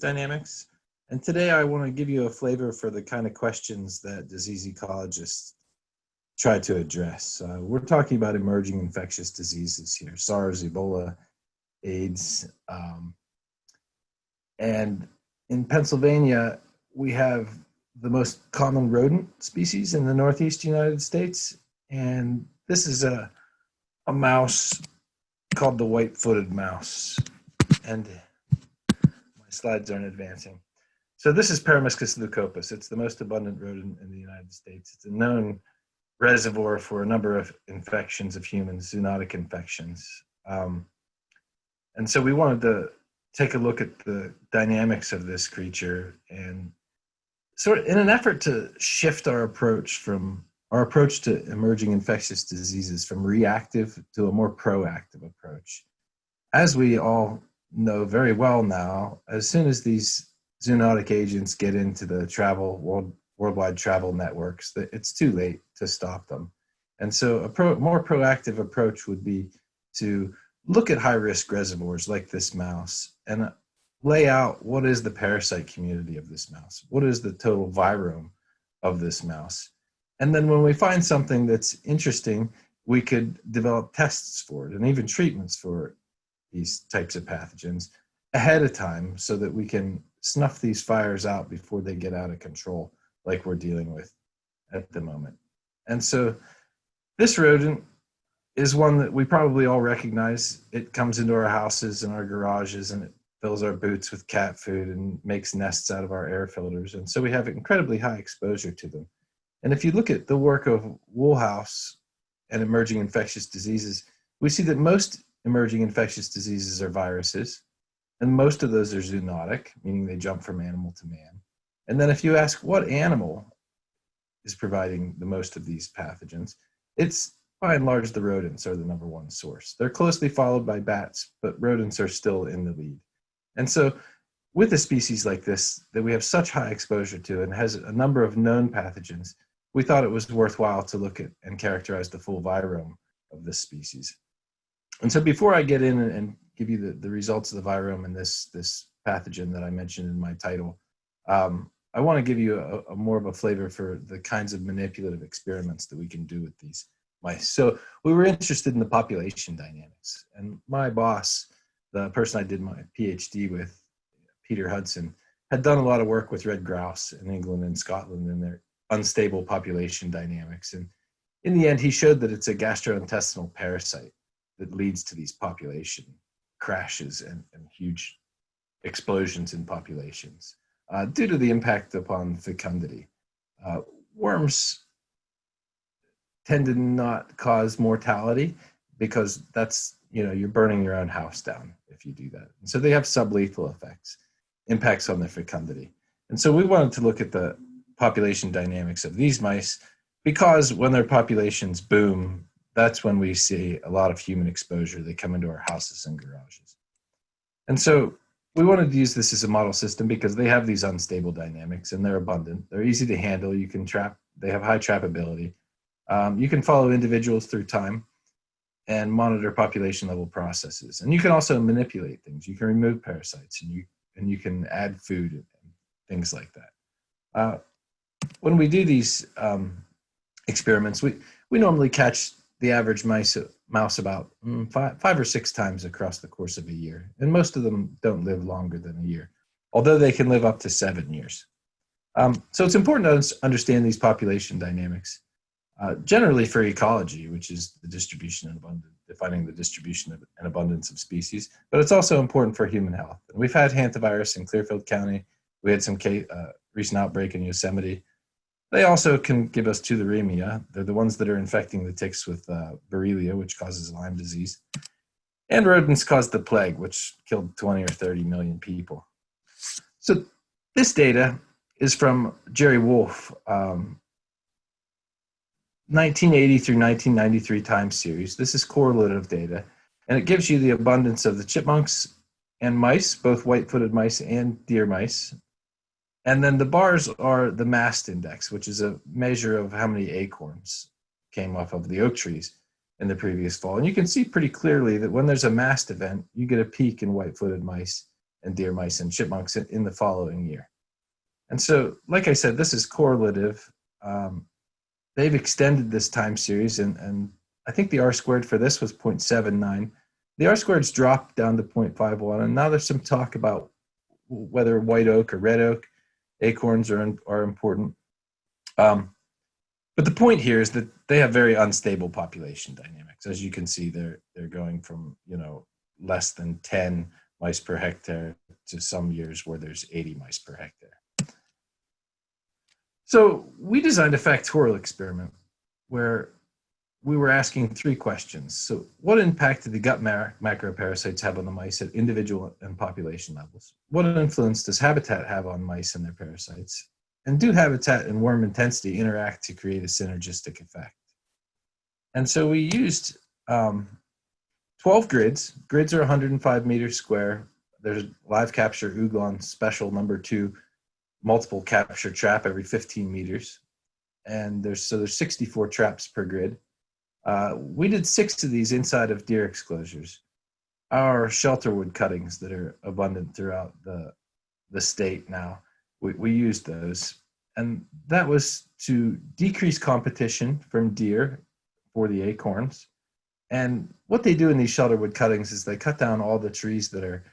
dynamics. And today I want to give you a flavor for the kind of questions that disease ecologists try to address. We're talking about emerging infectious diseases here, SARS, Ebola, AIDS. And in Pennsylvania, we have the most common rodent species in the Northeast United States. And this is a mouse called the white-footed mouse. And my slides aren't advancing. So this is Peromyscus leucopus. It's the most abundant rodent in the United States. It's a known reservoir for a number of infections of humans, zoonotic infections. And so we wanted to take a look at the dynamics of this creature and sort of in an effort to shift our approach to emerging infectious diseases from reactive to a more proactive approach. As we all know very well now, as soon as these zoonotic agents get into the worldwide travel networks, that it's too late to stop them. And so a more proactive approach would be to look at high-risk reservoirs like this mouse and lay out what is the parasite community of this mouse, what is the total virome of this mouse. And then when we find something that's interesting, we could develop tests for it and even treatments for these types of pathogens ahead of time so that we can snuff these fires out before they get out of control like we're dealing with at the moment. And so this rodent is one that we probably all recognize. It comes into our houses and our garages and it fills our boots with cat food and makes nests out of our air filters. And so we have incredibly high exposure to them. And if you look at the work of Woolhouse and emerging infectious diseases, we see that most emerging infectious diseases are viruses, and most of those are zoonotic, meaning they jump from animal to man. And then if you ask what animal is providing the most of these pathogens, it's by and large the rodents are the number one source. They're closely followed by bats, but rodents are still in the lead. And so with a species like this that we have such high exposure to and has a number of known pathogens, we thought it was worthwhile to look at and characterize the full virome of this species. And so before I get in and give you the results of the virome and this pathogen that I mentioned in my title, I want to give you a more of a flavor for the kinds of manipulative experiments that we can do with these mice. So we were interested in the population dynamics. And my boss, the person I did my PhD with, Peter Hudson, had done a lot of work with red grouse in England and Scotland and their unstable population dynamics. And in the end, he showed that it's a gastrointestinal parasite that leads to these population crashes and huge explosions in populations due to the impact upon fecundity. Worms tend to not cause mortality because that's, you're burning your own house down if you do that. And so they have sublethal effects, impacts on their fecundity. And so we wanted to look at the population dynamics of these mice because when their populations boom, that's when we see a lot of human exposure. They come into our houses and garages. And so we wanted to use this as a model system because they have these unstable dynamics and they're abundant. They're easy to handle. You can trap, they have high trappability. You can follow individuals through time and monitor population level processes. And you can also manipulate things. You can remove parasites and you can add food and things like that. When we do these experiments, we normally catch the average mouse about five or six times across the course of a year. And most of them don't live longer than a year, although they can live up to 7 years. So it's important to understand these population dynamics, generally for ecology, which is the distribution and defining the distribution and abundance of species, but it's also important for human health. And we've had hantavirus in Clearfield County. We had some recent outbreak in Yosemite. They also can give us tularemia. They're the ones that are infecting the ticks with Borrelia, which causes Lyme disease. And rodents caused the plague, which killed 20 or 30 million people. So this data is from Jerry Wolf, 1980 through 1993 time series. This is correlative data, and it gives you the abundance of the chipmunks and mice, both white-footed mice and deer mice. And then the bars are the mast index, which is a measure of how many acorns came off of the oak trees in the previous fall. And you can see pretty clearly that when there's a mast event, you get a peak in white-footed mice and deer mice and chipmunks in the following year. And so, like I said, this is correlative. They've extended this time series, and I think the R-squared for this was 0.79. The R-squared's dropped down to 0.51, and now there's some talk about whether white oak or red oak acorns are important. But the point here is that they have very unstable population dynamics. As you can see, they're going from less than 10 mice per hectare to some years where there's 80 mice per hectare. So we designed a factorial experiment where we were asking 3 questions. So what impact did the gut macroparasites have on the mice at individual and population levels? What influence does habitat have on mice and their parasites? And do habitat and worm intensity interact to create a synergistic effect? And so we used 12 grids. Grids are 105 meters square. There's live capture Uglon special number 2 multiple capture trap every 15 meters. And there's 64 traps per grid. We did 6 of these inside of deer exclosures. Our shelterwood cuttings that are abundant throughout the state now, we used those. And that was to decrease competition from deer for the acorns. And what they do in these shelterwood cuttings is they cut down all the trees that are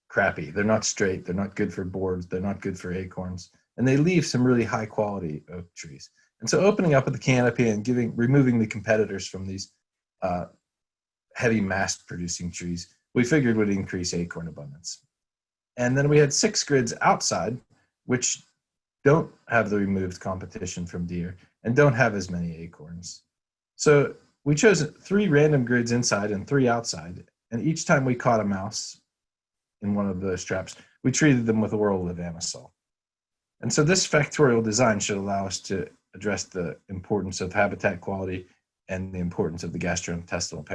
crappy. They're not straight, they're not good for boards, they're not good for acorns. And they leave some really high quality oak trees. And so opening up the canopy and removing the competitors from these heavy mast producing trees, we figured would increase acorn abundance. And then we had 6 grids outside, which don't have the removed competition from deer and don't have as many acorns. So we chose 3 random grids inside and 3 outside. And each time we caught a mouse in one of those traps, we treated them with oral levamisole. And so this factorial design should allow us to address the importance of habitat quality and the importance of the gastrointestinal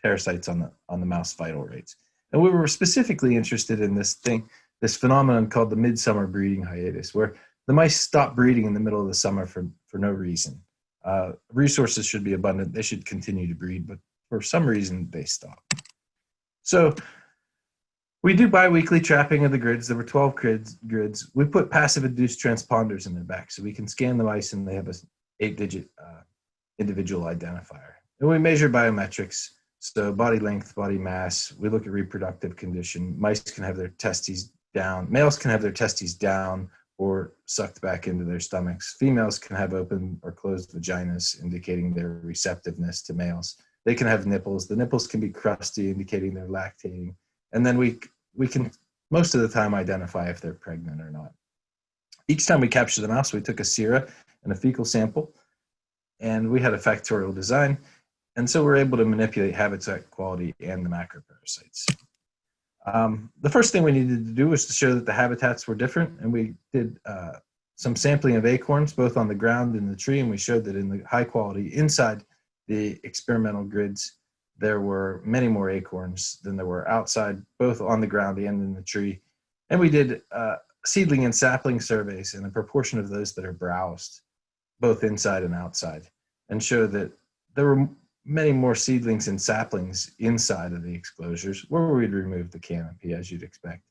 parasites on the mouse vital rates. And we were specifically interested in this phenomenon called the midsummer breeding hiatus, where the mice stop breeding in the middle of the summer for no reason. Resources should be abundant. They should continue to breed, but for some reason they stop. So we do biweekly trapping of the grids. There were 12 grids. We put passive induced transponders in their back so we can scan the mice and they have an 8-digit individual identifier. And we measure biometrics, so body length, body mass. We look at reproductive condition. Mice can have their testes down. Males can have their testes down or sucked back into their stomachs. Females can have open or closed vaginas, indicating their receptiveness to males. They can have nipples. The nipples can be crusty, indicating they're lactating. And then we can most of the time identify if they're pregnant or not. Each time we captured the mouse, we took a sera and a fecal sample, and we had a factorial design. And so we're able to manipulate habitat quality and the macroparasites. The first thing we needed to do was to show that the habitats were different, and we did some sampling of acorns, both on the ground and the tree, and we showed that in the high quality inside the experimental grids, there were many more acorns than there were outside, both on the ground and in the tree. And we did seedling and sapling surveys, and a proportion of those that are browsed, both inside and outside, and showed that there were many more seedlings and saplings inside of the exclosures where we'd remove the canopy, as you'd expect.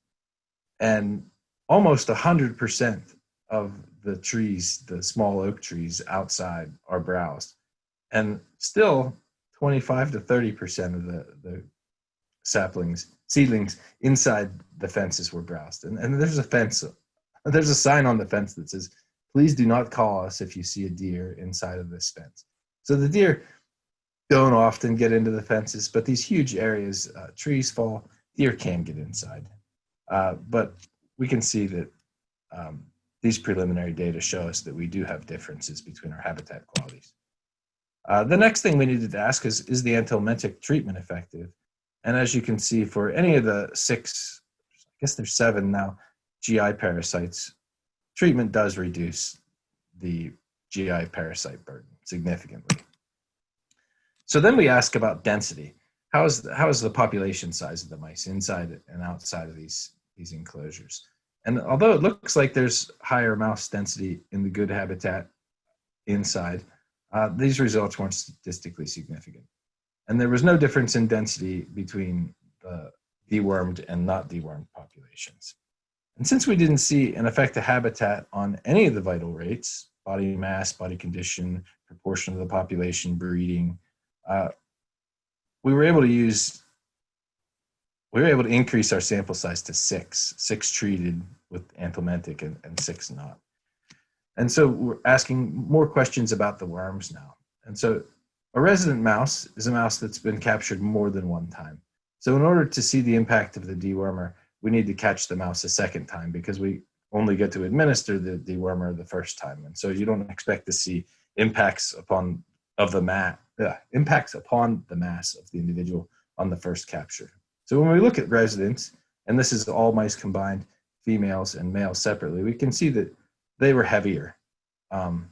And almost 100% of the trees, the small oak trees outside, are browsed. And still 25 to 30% of the seedlings inside the fences were browsed. And there's a sign on the fence that says, "Please do not call us if you see a deer inside of this fence." So the deer don't often get into the fences, but these huge areas, trees fall, deer can get inside. But we can see that these preliminary data show us that we do have differences between our habitat qualities. The next thing we needed to ask is the anthelmintic treatment effective? And as you can see, for any of the 6, I guess there's 7 now, GI parasites, treatment does reduce the GI parasite burden significantly. So then we ask about density. How is the population size of the mice inside and outside of these enclosures? And although it looks like there's higher mouse density in the good habitat inside, these results weren't statistically significant. And there was no difference in density between the dewormed and not dewormed populations. And since we didn't see an effect of habitat on any of the vital rates, body mass, body condition, proportion of the population, breeding, we were able to increase our sample size to six treated with anthelmintic and six not. And so we're asking more questions about the worms now. And so a resident mouse is a mouse that's been captured more than one time. So in order to see the impact of the dewormer, we need to catch the mouse a second time because we only get to administer the dewormer the first time. And so you don't expect to see impacts upon the mass of the individual on the first capture. So when we look at residents, and this is all mice combined, females and males separately, we can see that they were heavier. And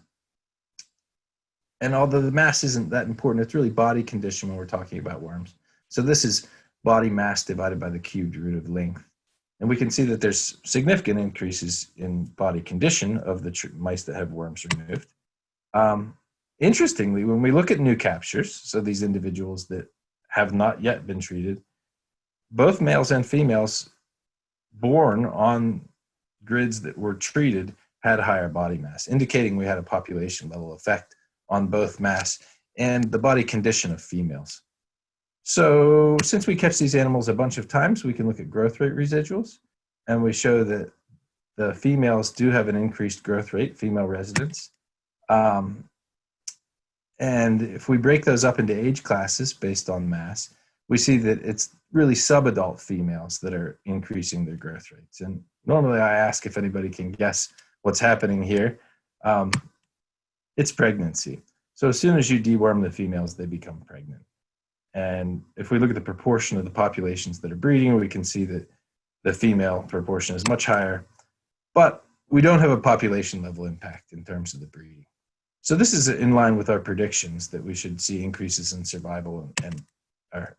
although the mass isn't that important, it's really body condition when we're talking about worms. So this is body mass divided by the cubed root of length. And we can see that there's significant increases in body condition of the mice that have worms removed. Interestingly, when we look at new captures, so these individuals that have not yet been treated, both males and females born on grids that were treated had higher body mass, indicating we had a population level effect on both mass and the body condition of females. So since we catch these animals a bunch of times, we can look at growth rate residuals, and we show that the females do have an increased growth rate, female residents. And if we break those up into age classes based on mass, we see that it's really subadult females that are increasing their growth rates. And normally I ask if anybody can guess what's happening here. It's pregnancy. So as soon as you deworm the females, they become pregnant. And if we look at the proportion of the populations that are breeding, we can see that the female proportion is much higher, but we don't have a population level impact in terms of the breeding. So this is in line with our predictions that we should see increases in survival and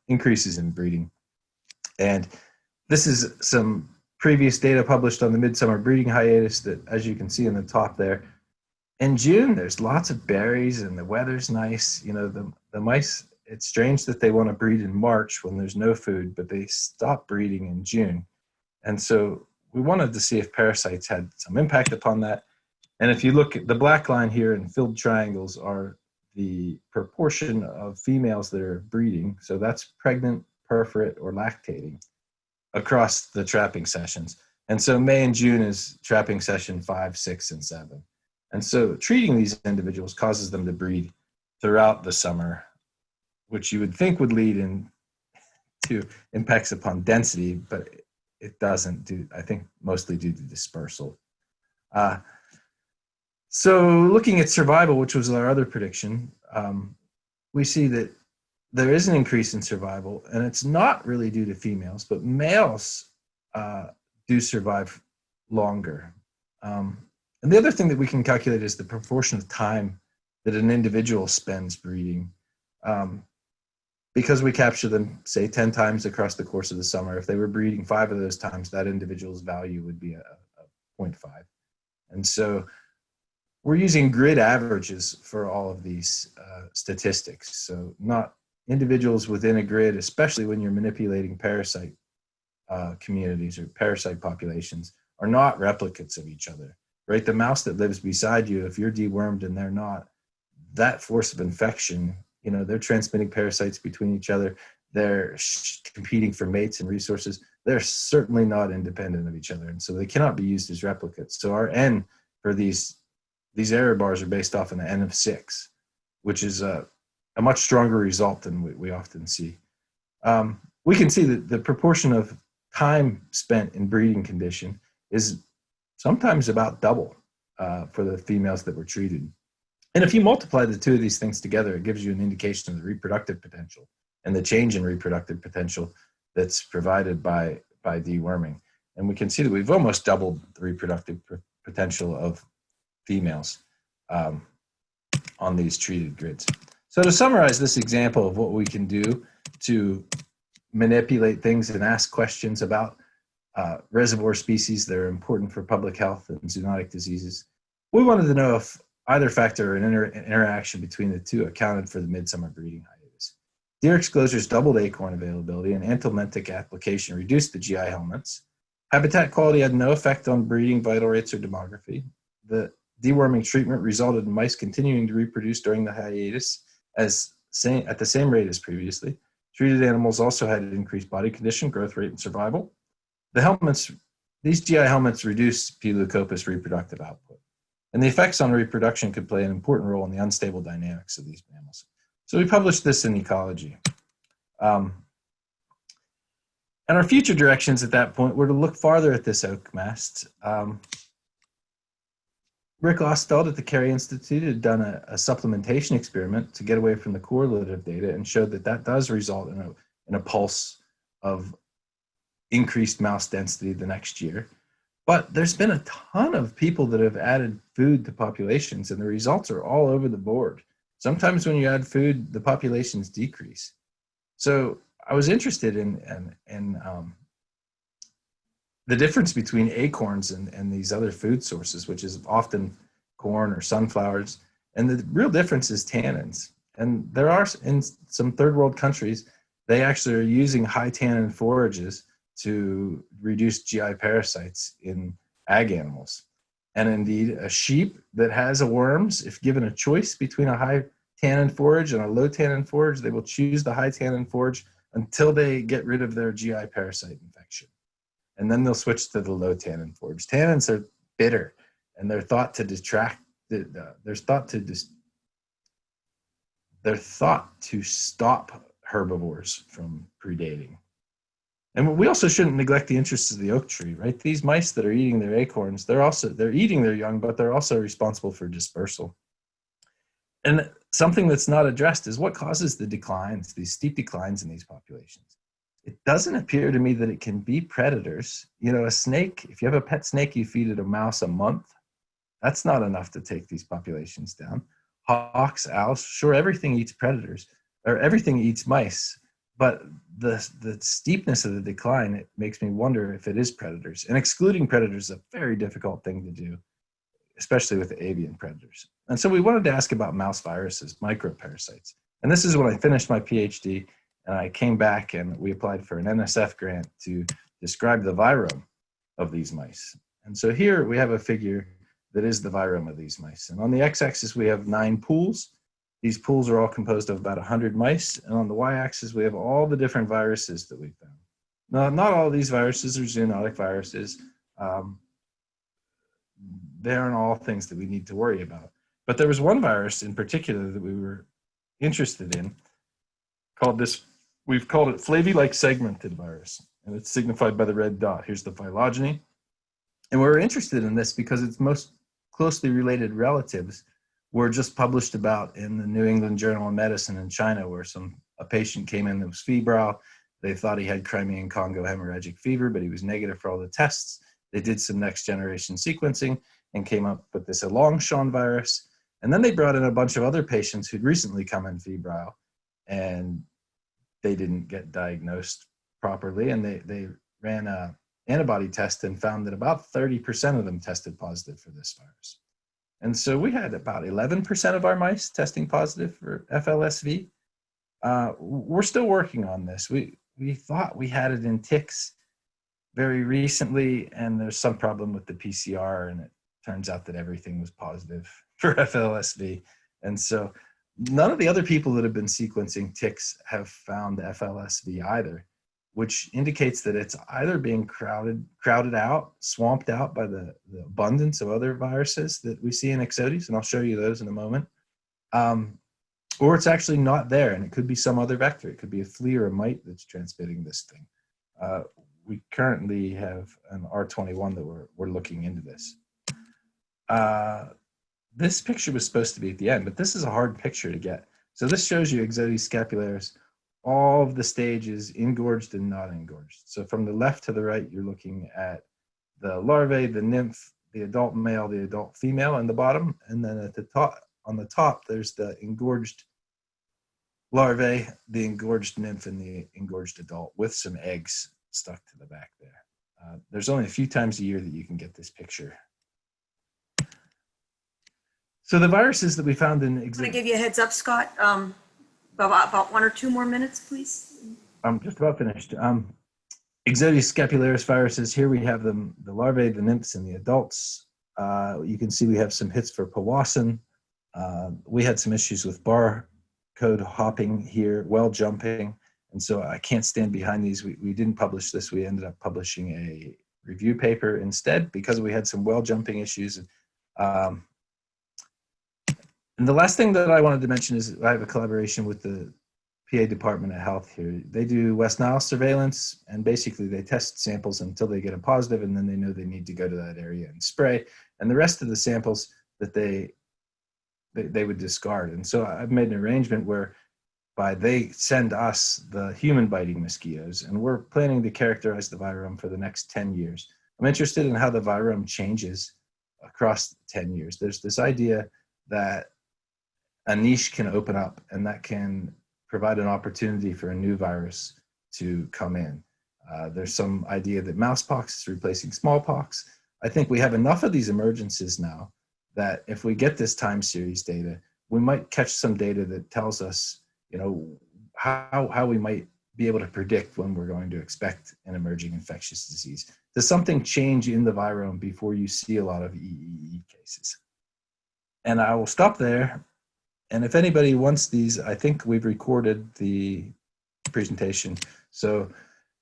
increases in breeding. And this is some previous data published on the midsummer breeding hiatus that, as you can see in the top there, in June, there's lots of berries and the weather's nice. You know, the mice, it's strange that they want to breed in March when there's no food, but they stop breeding in June. And so we wanted to see if parasites had some impact upon that. And if you look at the black line here in filled triangles are the proportion of females that are breeding. So that's pregnant, perforate, or lactating across the trapping sessions. And so May and June is trapping session 5, 6, and 7. And so treating these individuals causes them to breed throughout the summer, which you would think would lead into impacts upon density, but it doesn't do, I think mostly due to dispersal. So looking at survival, which was our other prediction, we see that there is an increase in survival, and it's not really due to females, but males do survive longer. And the other thing that we can calculate is the proportion of time that an individual spends breeding. Because we capture them, say, 10 times across the course of the summer, if they were breeding 5 of those times, that individual's value would be a 0.5. And so we're using grid averages for all of these statistics. So not individuals within a grid, especially when you're manipulating parasite communities or parasite populations, are not replicates of each other, right? The mouse that lives beside you, if you're dewormed and they're not, that force of infection, you know, they're transmitting parasites between each other. They're competing for mates and resources. They're certainly not independent of each other. And so they cannot be used as replicates. So our N for these error bars are based off an N of 6, which is a much stronger result than we often see. We can see that the proportion of time spent in breeding condition is sometimes about double for the females that were treated. And if you multiply the two of these things together, it gives you an indication of the reproductive potential and the change in reproductive potential that's provided by deworming. And we can see that we've almost doubled the reproductive potential of females on these treated grids. So to summarize this example of what we can do to manipulate things and ask questions about reservoir species that are important for public health and zoonotic diseases, we wanted to know if either factor or an interaction between the two accounted for the midsummer breeding hiatus. Deer exposures doubled acorn availability, and anthelmintic application reduced the GI helminths. Habitat quality had no effect on breeding, vital rates, or demography. The deworming treatment resulted in mice continuing to reproduce during the hiatus at the same rate as previously. Treated animals also had increased body condition, growth rate, and survival. These GI helminths reduce P. leucopus reproductive output. And the effects on reproduction could play an important role in the unstable dynamics of these mammals. So we published this in Ecology. And our future directions at that point were to look farther at this oak mast. Rick Ostfeld at the Carey Institute had done a supplementation experiment to get away from the correlative data and showed that that does result in a pulse of increased mouse density the next year. But there's been a ton of people that have added food to populations, and the results are all over the board. Sometimes when you add food, the populations decrease. So I was interested in the difference between acorns and these other food sources, which is often corn or sunflowers. And the real difference is tannins. And there are, in some third world countries, they actually are using high tannin forages to reduce GI parasites in ag animals. And indeed, a sheep that has a worms, if given a choice between a high tannin forage and a low tannin forage, they will choose the high tannin forage until they get rid of their GI parasite infection. And then they'll switch to the low tannin forage. Tannins are bitter, and they're thought to detract. They're thought to stop herbivores from predating. And we also shouldn't neglect the interests of the oak tree, right? These mice that are eating their acorns, they're eating their young, but they're also responsible for dispersal. And something that's not addressed is what causes the declines, these steep declines in these populations. It doesn't appear to me that it can be predators. You know, a snake, if you have a pet snake, you feed it a mouse a month. That's not enough to take these populations down. Hawks, owls, sure, everything eats predators, or everything eats mice. But the steepness of the decline, it makes me wonder if it is predators. And excluding predators is a very difficult thing to do, especially with avian predators. And so we wanted to ask about mouse viruses, microparasites. And this is when I finished my PhD, and I came back and we applied for an NSF grant to describe the virome of these mice. And so here we have a figure that is the virome of these mice. And on the x-axis, we have 9 pools. These pools are all composed of about 100 mice. And on the y-axis, we have all the different viruses that we found. Now, not all of these viruses are zoonotic viruses. They aren't all things that we need to worry about. But there was one virus in particular that we were interested in, we've called it Flavi-like segmented virus, and it's signified by the red dot. Here's the phylogeny. And we're interested in this because its most closely related relatives were just published about in the New England Journal of Medicine in China, where a patient came in that was febrile. They thought he had Crimean Congo hemorrhagic fever, but he was negative for all the tests. They did some next generation sequencing and came up with this Elongshan virus. And then they brought in a bunch of other patients who'd recently come in febrile, and they didn't get diagnosed properly. And they ran a antibody test and found that about 30% of them tested positive for this virus. And so we had about 11% of our mice testing positive for FLSV. We're still working on this. We thought we had it in ticks very recently, and there's some problem with the PCR, and it turns out that everything was positive for FLSV. And so none of the other people that have been sequencing ticks have found FLSV either, which indicates that it's either being crowded out, swamped out by the abundance of other viruses that we see in Ixodes, and I'll show you those in a moment, or it's actually not there, and it could be some other vector. It could be a flea or a mite that's transmitting this thing. We currently have an R21 that we're looking into this. This picture was supposed to be at the end, but this is a hard picture to get. So this shows you Ixodes scapularis, all of the stages, engorged and not engorged. So from the left to the right, you're looking at the larvae, the nymph, the adult male, the adult female on the bottom, and then at the top, on the top, there's the engorged larvae, the engorged nymph, and the engorged adult with some eggs stuck to the back there. There's only a few times a year that you can get this picture. So the viruses that we found in I'm going to give you a heads up, Scott. About 1 or 2 more minutes, please. I'm just about finished. Ixodes scapularis viruses, here we have them, the larvae, the nymphs, and the adults. You can see we have some hits for Powassan. We had some issues with barcode hopping here, well jumping, and so I can't stand behind these. We didn't publish this. We ended up publishing a review paper instead because we had some well jumping issues. And the last thing that I wanted to mention is I have a collaboration with the PA Department of Health here. They do West Nile surveillance, and basically they test samples until they get a positive, and then they know they need to go to that area and spray. And the rest of the samples that they would discard. And so I've made an arrangement whereby they send us the human biting mosquitoes, and we're planning to characterize the virome for the next 10 years. I'm interested in how the virome changes across 10 years. There's this idea that a niche can open up, and that can provide an opportunity for a new virus to come in. There's some idea that mousepox is replacing smallpox. I think we have enough of these emergences now that if we get this time series data, we might catch some data that tells us, how we might be able to predict when we're going to expect an emerging infectious disease. Does something change in the virome before you see a lot of EEE cases? And I will stop there. And if anybody wants these, I think we've recorded the presentation, so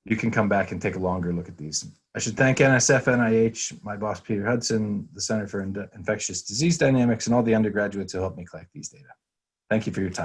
you can come back and take a longer look at these. I should thank NSF, NIH, my boss Peter Hudson, the Center for Infectious Disease Dynamics, and all the undergraduates who helped me collect these data. Thank you for your time.